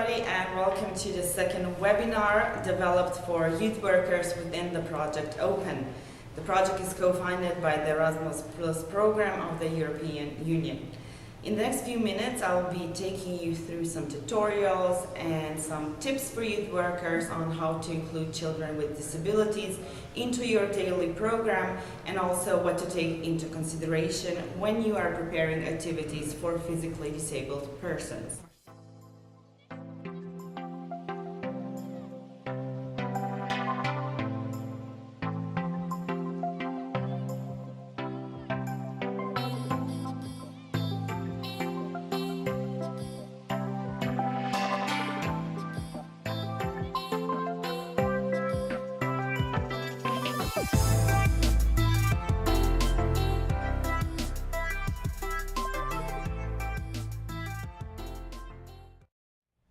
everybody, and welcome to the second webinar developed for youth workers within the Project Open. The project is co-funded by the Erasmus Plus program of the European Union. In the next few minutes, I will be taking you through some tutorials and some tips for youth workers on how to include children with disabilities into your daily program, and also what to take into consideration when you are preparing activities for physically disabled persons.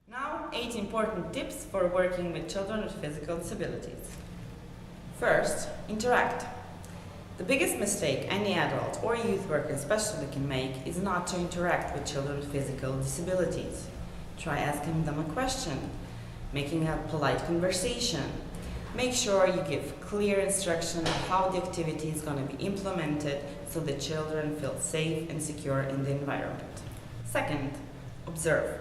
Now, 8 important tips for working with children with physical disabilities. First, interact. The biggest mistake any adult or youth worker especially can make is not to interact with children with physical disabilities. Try asking them a question, making a polite conversation. Make sure you give clear instruction on how the activity is going to be implemented so the children feel safe and secure in the environment. Second, observe.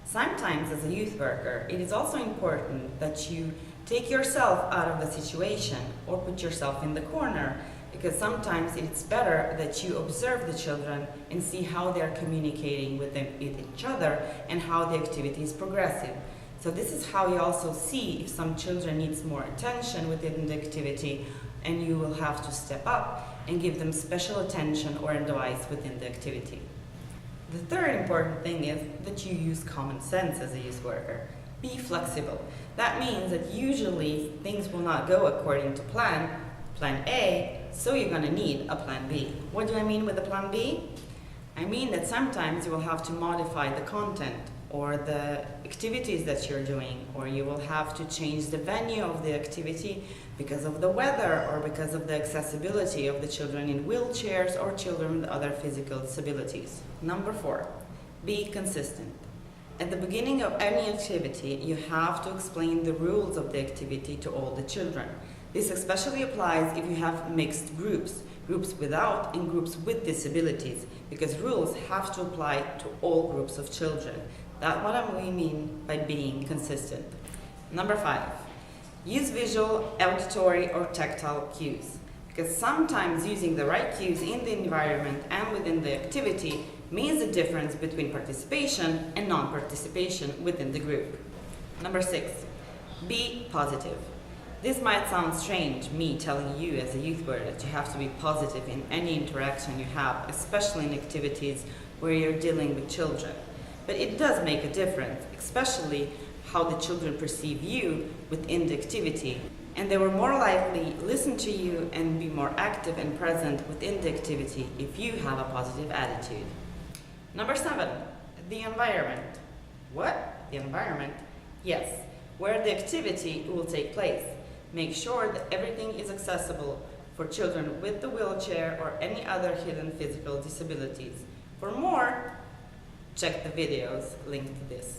Sometimes as a youth worker, it is also important that you take yourself out of the situation or put yourself in the corner, because sometimes it's better that you observe the children and see how they're communicating with each other and how the activity is progressive. So this is how you also see if some children needs more attention within the activity, and you will have to step up and give them special attention or advice within the activity. The third important thing is that you use common sense as a youth worker. Be flexible. That means that usually things will not go according to plan A, so you're going to need a plan B. What do I mean with a plan B? I mean that sometimes you will have to modify the content or the activities that you're doing, or you will have to change the venue of the activity because of the weather or because of the accessibility of the children in wheelchairs or children with other physical disabilities. Number 4, be consistent. At the beginning of any activity, you have to explain the rules of the activity to all the children. This especially applies if you have mixed groups without and groups with disabilities, because rules have to apply to all groups of children. That's what we mean by being consistent. Number 5, use visual, auditory, or tactile cues, because sometimes using the right cues in the environment and within the activity means the difference between participation and non-participation within the group. Number 6, be positive. This might sound strange, me telling you as a youth worker that you have to be positive in any interaction you have, especially in activities where you're dealing with children. But it does make a difference, especially how the children perceive you within the activity, and they will more likely listen to you and be more active and present within the activity if you have a positive attitude. Number 7, the environment. What? The environment? Yes, where the activity will take place. Make sure that everything is accessible for children with the wheelchair or any other hidden physical disabilities. For more, check the videos linked to this.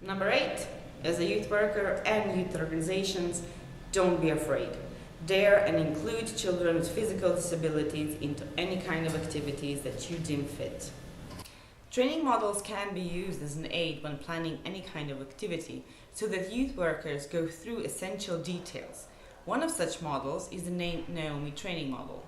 Number 8, as a youth worker and youth organizations, don't be afraid. Dare and include children with physical disabilities into any kind of activities that you deem fit. Training models can be used as an aid when planning any kind of activity so that youth workers go through essential details. One of such models is the njem training model.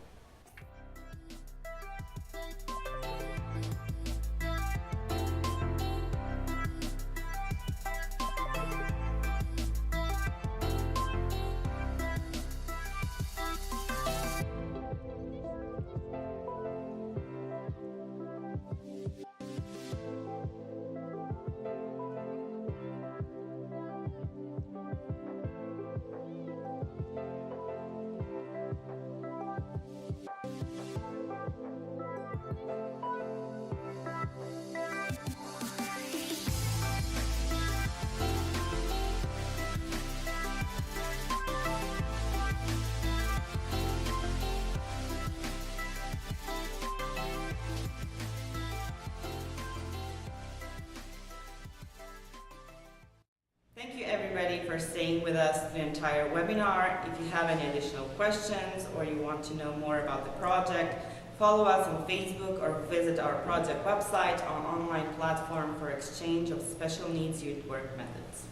Thank you everybody for staying with us the entire webinar. If you have any additional questions or you want to know more about the project, follow us on Facebook or visit our project website, our online platform for exchange of special needs youth work methods.